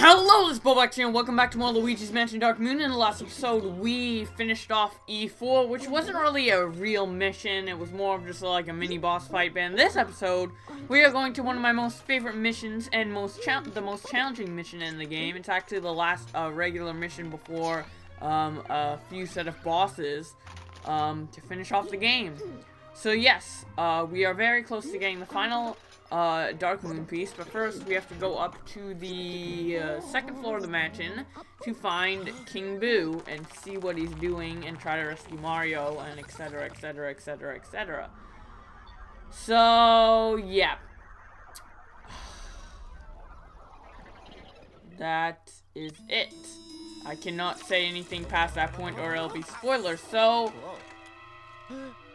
Hello, this is Bowblax here, and welcome back to more Luigi's Mansion Dark Moon. In the last episode, we finished off E-4, which wasn't really a real mission. It was more of just like a mini boss fight. But in this episode, we are going to one of my most favorite missions and the most challenging mission in the game. It's actually the last regular mission before a few set of bosses to finish off the game. So yes, we are very close to getting the final Dark Moon piece, but first we have to go up to the second floor of the mansion to find King Boo and see what he's doing and try to rescue Mario and etc, etc, etc, etc. So yeah, that is it. I cannot say anything past that point or it'll be spoilers, so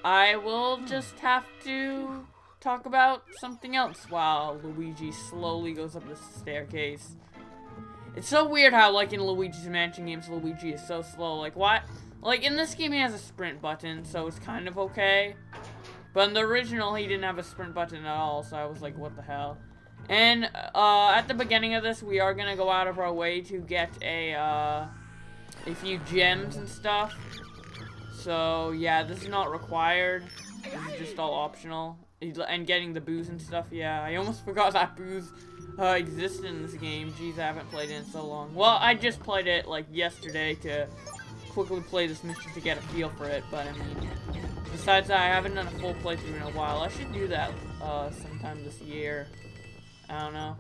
I will just have to talk about something else while Luigi slowly goes up the staircase. It's so weird how, like, in Luigi's Mansion games, Luigi is so slow. Like, what? Like, in this game, he has a sprint button, so it's kind of okay. But in the original, he didn't have a sprint button at all, so I was like, what the hell? And, at the beginning of this, we are gonna go out of our way to get a few gems and stuff. So, yeah, this is not required. This is just all optional. And getting the boos and stuff, yeah. I almost forgot that boos existed in this game. Jeez, I haven't played it in so long. Well, I just played it, like, yesterday to quickly play this mission to get a feel for it. But, I mean, besides that, I haven't done a full playthrough in a while. I should do that sometime this year. I don't know.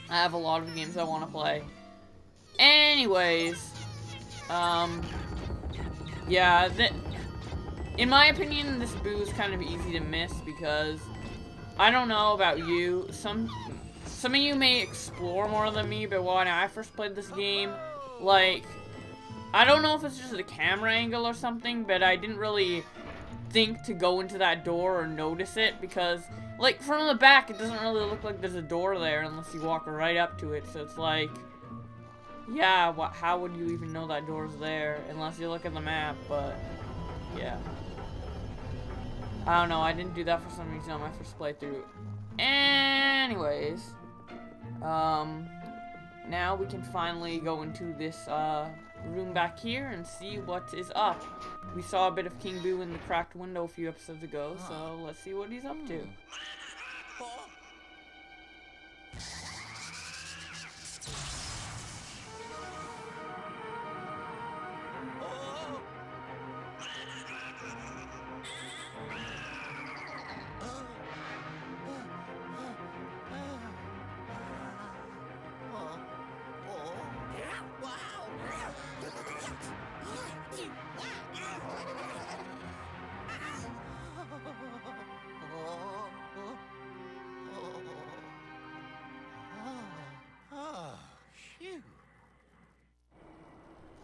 I have a lot of games I want to play. Anyways, yeah, in my opinion, this boo is kind of easy to miss because I don't know about you. Some of you may explore more than me, but when I first played this game, like, I don't know if it's just a camera angle or something, but I didn't really think to go into that door or notice it because, like, from the back, it doesn't really look like there's a door there unless you walk right up to it. So it's like, yeah, how would you even know that door's there unless you look at the map? But yeah, I don't know, I didn't do that for some reason on my first playthrough. Anyways, now we can finally go into this room back here and see what is up. We saw a bit of King Boo in the cracked window a few episodes ago, so let's see what he's up to.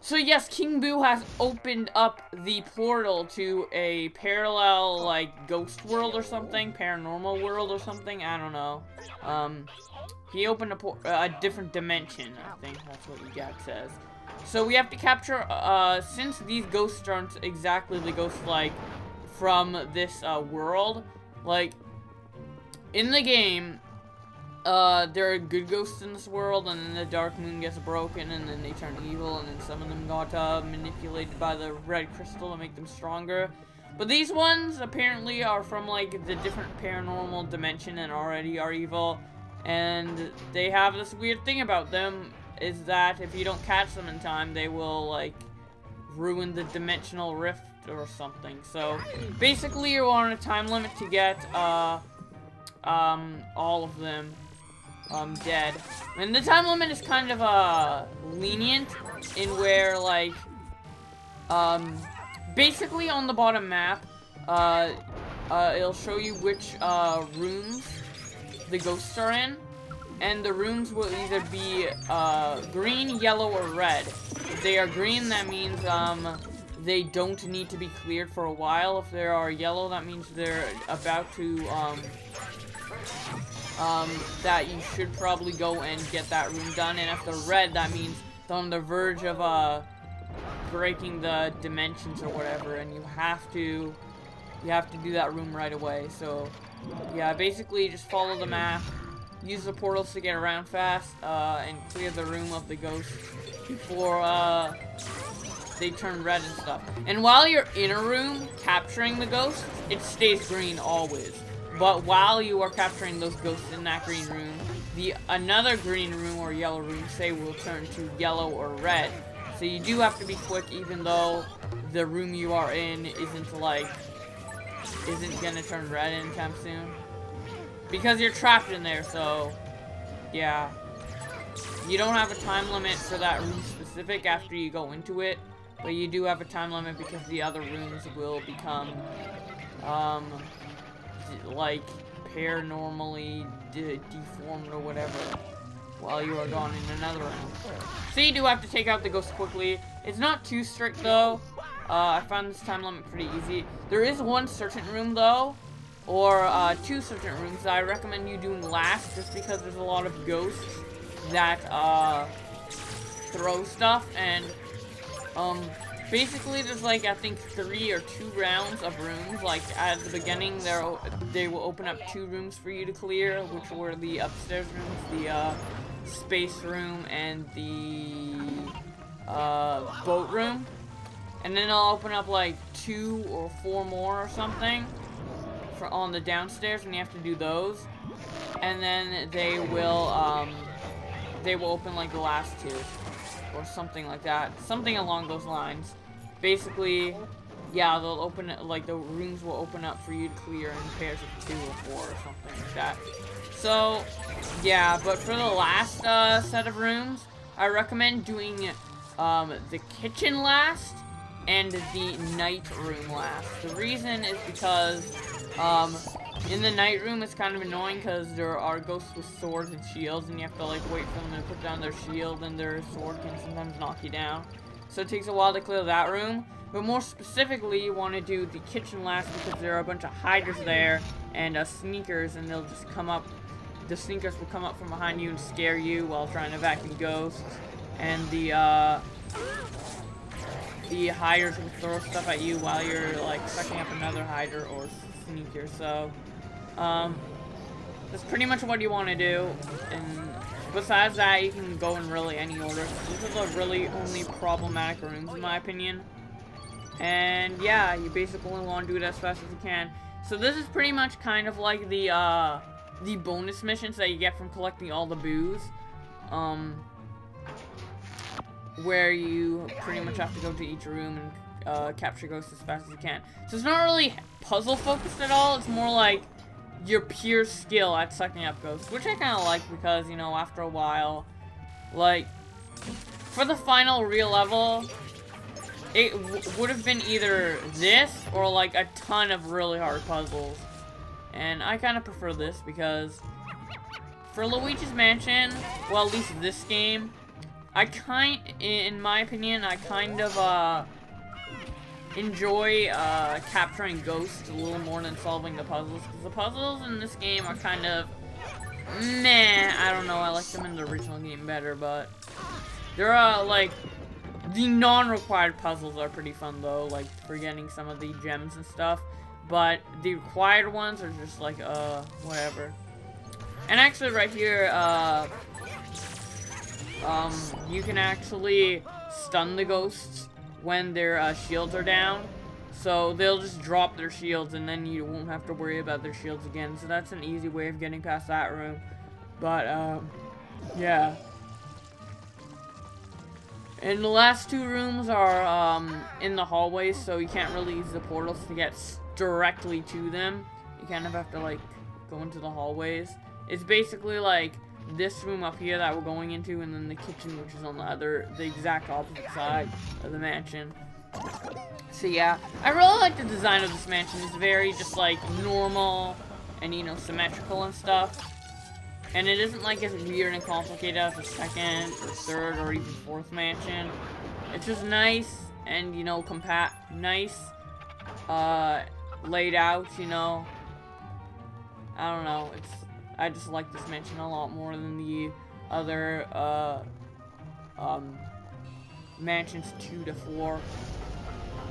So yes, King Boo has opened up the portal to a parallel, like, ghost world or something, paranormal world or something, I don't know. He opened a different dimension, I think that's what your guide says. So we have to capture, since these ghosts aren't exactly the ghosts, like, from this, world, like, in the game, there are good ghosts in this world, and then the Dark Moon gets broken, and then they turn evil, and then some of them got manipulated by the red crystal to make them stronger. But these ones apparently are from, like, the different paranormal dimension and already are evil. And they have this weird thing about them, is that if you don't catch them in time, they will, like, ruin the dimensional rift or something. So basically you're on a time limit to get all of them dead. And the time limit is kind of lenient in where, like, basically on the bottom map, it'll show you which rooms the ghosts are in, and the rooms will either be green, yellow, or red. If they are green, that means they don't need to be cleared for a while. If they are yellow, that means they're about to that you should probably go and get that room done. And if they're red, that means they're on the verge of breaking the dimensions or whatever, and you have to do that room right away. So yeah, basically just follow the map use the portals to get around fast, and clear the room of the ghosts before, they turn red and stuff. And while you're in a room capturing the ghosts, it stays green always. But while you are capturing those ghosts in that green room, another green room or yellow room, say, will turn to yellow or red. So you do have to be quick, even though the room you are in isn't gonna turn red anytime soon. Because you're trapped in there, so yeah. You don't have a time limit for that room specific after you go into it, but you do have a time limit because the other rooms will become, like, paranormally deformed or whatever while you are gone in another room. So you do have to take out the ghost quickly. It's not too strict though. I found this time limit pretty easy. There is one certain room though, or two certain rooms that I recommend you doing last, just because there's a lot of ghosts that throw stuff, and basically there's like, I think 3 or 2 rounds of rooms. Like at the beginning they will open up 2 rooms for you to clear, which were the upstairs rooms, the space room and the boat room. And then I'll open up like 2 or 4 more or something on the downstairs, and you have to do those. And then they will open like the last 2 or something like that, something along those lines. Basically, yeah, they'll open it, like the rooms will open up for you to clear in pairs of 2 or 4 or something like that. So yeah, but for the last set of rooms, I recommend doing the kitchen last and the night room last. The reason is because in the night room it's kind of annoying because there are ghosts with swords and shields, and you have to like wait for them to put down their shield, and their sword can sometimes knock you down. So it takes a while to clear that room. But more specifically, you want to do the kitchen last because there are a bunch of hiders there and sneakers, and they'll just come up. The sneakers will come up from behind you and scare you while trying to vacuum ghosts, and the hiders will throw stuff at you while you're like sucking up another hider or sneaker. So that's pretty much what you want to do. And besides that, you can go in really any order. These are the really only problematic rooms in my opinion. And yeah, you basically want to do it as fast as you can. So this is pretty much kind of like the bonus missions that you get from collecting all the boos. Where you pretty much have to go to each room and capture ghosts as fast as you can. So it's not really puzzle focused at all. It's more like your pure skill at sucking up ghosts, which I kind of like because, you know, after a while, like, for the final real level, it would have been either this or like a ton of really hard puzzles. And I kind of prefer this because for Luigi's Mansion, well, at least this game, in my opinion, I kind of enjoy capturing ghosts a little more than solving the puzzles, because the puzzles in this game are kind of meh. I don't know, I like them in the original game better, but there are like the non-required puzzles are pretty fun though, like for getting some of the gems and stuff, but the required ones are just like whatever. And actually right here, you can actually stun the ghosts when their shields are down. So they'll just drop their shields and then you won't have to worry about their shields again. So that's an easy way of getting past that room. But, yeah. And the last 2 rooms are in the hallways, so you can't really use the portals to get directly to them. You kind of have to, like, go into the hallways. It's basically like this room up here that we're going into, and then the kitchen, which is on the exact opposite side of the mansion. So yeah, I really like the design of this mansion. It's very just like normal and, you know, symmetrical and stuff. And it isn't like as weird and complicated as the second or third or even 4th mansion. It's just nice and, you know, nice, laid out, you know. I don't know, I just like this mansion a lot more than the other, mansions 2 to 4.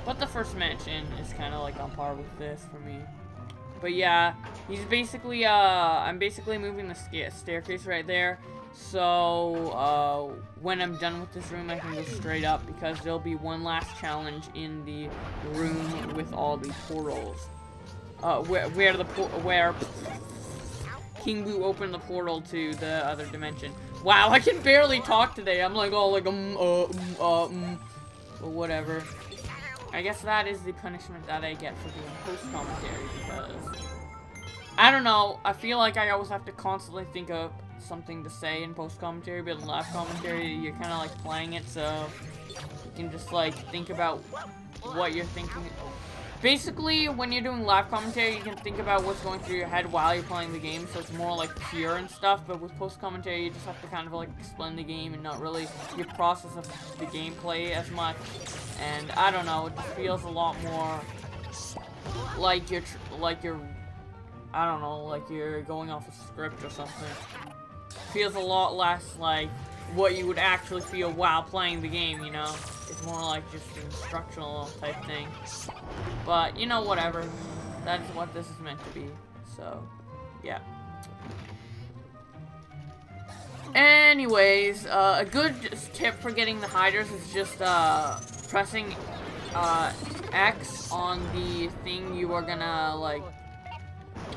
But the first mansion is kind of like on par with this for me. But yeah, he's basically, I'm basically moving the staircase right there. So, when I'm done with this room, I can go straight up because there'll be one last challenge in the room with all the portals. Where King Boo opened the portal to the other dimension. Wow, I can barely talk today. I'm like all like, but whatever. I guess that is the punishment that I get for doing post-commentary because, I don't know, I feel like I always have to constantly think of something to say in post-commentary, but in live commentary, you're kind of like playing it, so you can just like think about what you're thinking. Basically, when you're doing live commentary, you can think about what's going through your head while you're playing the game, so it's more like pure and stuff, but with post-commentary, you just have to kind of like explain the game and not really your process of the gameplay as much, and I don't know, it just feels a lot more like you're I don't know, like you're going off a script or something. Feels a lot less like what you would actually feel while playing the game, you know? It's more like just an instructional type thing. But, you know, whatever. That is what this is meant to be. So, yeah. Anyways, a good tip for getting the hiders is just, pressing, X on the thing you are gonna, like,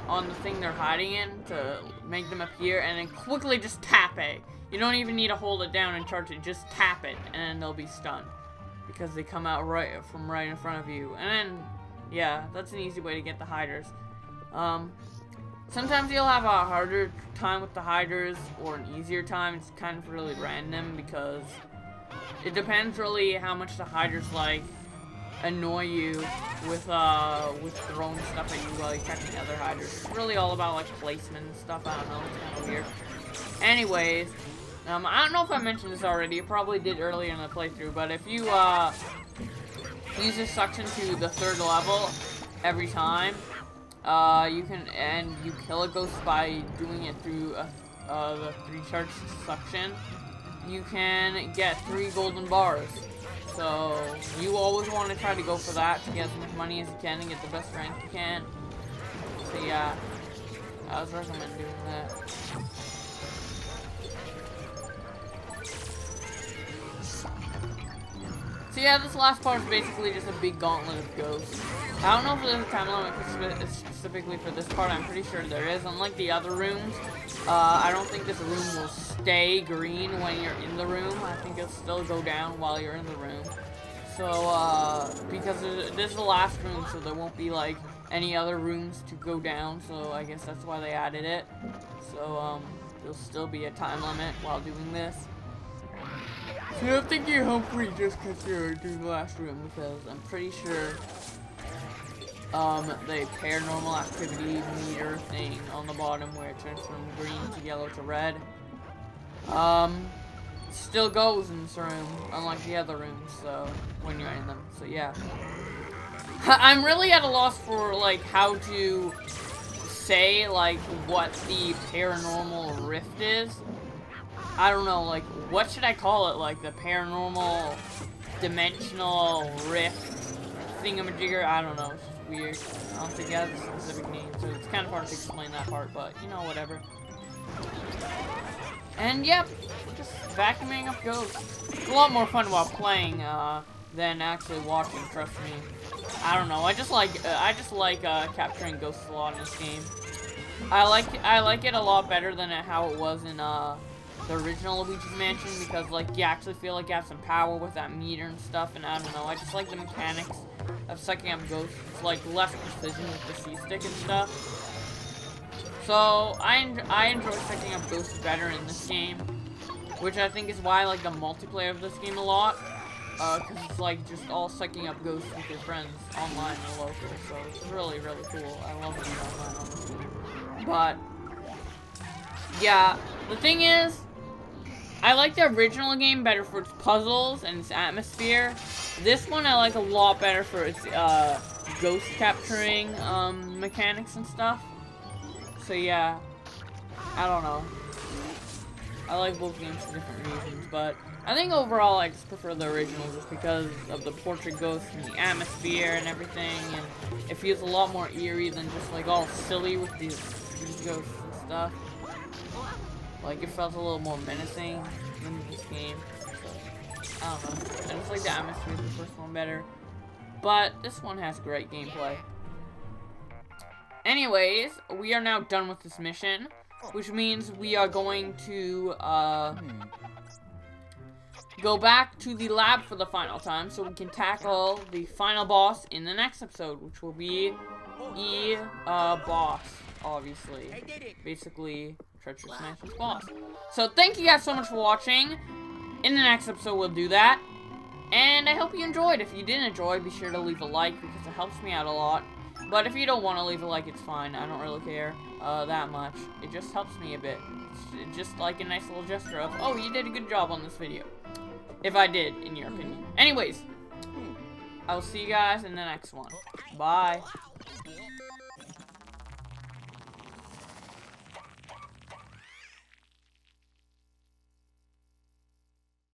on the thing they're hiding in to make them appear, and then quickly just tap A. You don't even need to hold it down and charge it, just tap it, and then they'll be stunned. Because they come out right in front of you. And then, yeah, that's an easy way to get the hiders. Sometimes you'll have a harder time with the hiders, or an easier time. It's kind of really random, because it depends really how much the hiders, like, annoy you with throwing stuff at you while you're catching other hiders. It's really all about, like, placement and stuff. I don't know, it's kind of weird. Anyways, I don't know if I mentioned this already. You probably did earlier in the playthrough, but if you use this suction to the 3rd level every time, you kill a ghost by doing it through the 3-charge suction, you can get 3 golden bars. So you always want to try to go for that to get as much money as you can and get the best rank you can. So yeah, I would recommend doing that. So yeah, this last part is basically just a big gauntlet of ghosts. I don't know if there's a time limit specifically for this part. I'm pretty sure there is. Unlike the other rooms, I don't think this room will stay green when you're in the room. I think it'll still go down while you're in the room. So, because this is the last room, so there won't be, like, any other rooms to go down. So I guess that's why they added it. So, there'll still be a time limit while doing this. So don't think you're home free just because you're doing the last room, because I'm pretty sure the paranormal activity meter thing on the bottom where it turns from green to yellow to red still goes in this room, unlike the other rooms, so when you're in them. So yeah, I'm really at a loss for like how to say like what the paranormal rift is. I don't know, like, what should I call it? Like, the paranormal, dimensional rift thingamajigger? I don't know, it's just weird. I don't think it has a specific name, so it's kind of hard to explain that part, but, you know, whatever. And, yep, just vacuuming up ghosts. It's a lot more fun while playing, than actually watching, trust me. I don't know, I just like capturing ghosts a lot in this game. I like it a lot better than how it was in, the original Luigi's Mansion, because like you actually feel like you have some power with that meter and stuff, and I don't know, I just like the mechanics of sucking up ghosts. It's like less precision with the C-stick and stuff. So I enjoy sucking up ghosts better in this game, which I think is why I like the multiplayer of this game a lot, because it's like just all sucking up ghosts with your friends online or local, so it's really, really cool. I love being online on this game. But yeah, the thing is, I like the original game better for its puzzles and its atmosphere. This one I like a lot better for its ghost capturing mechanics and stuff. So yeah, I don't know. I like both games for different reasons, but I think overall I just prefer the original just because of the portrait ghost and the atmosphere and everything, and it feels a lot more eerie than just like all silly with these ghosts and stuff. Like, it felt a little more menacing than this game. So, I don't know. I just like the atmosphere of the first one better. But this one has great gameplay. Anyways, we are now done with this mission, which means we are going to go back to the lab for the final time so we can tackle the final boss in the next episode, which will be boss, obviously. Basically, Treacherous Mansion's boss. So thank you guys so much for watching. In the next episode, we'll do that. And I hope you enjoyed. If you did enjoy, be sure to leave a like because it helps me out a lot. But if you don't want to leave a like, it's fine. I don't really care that much. It just helps me a bit. It's just like a nice little gesture of, oh, you did a good job on this video. If I did, in your opinion. Anyways, I will see you guys in the next one. Bye.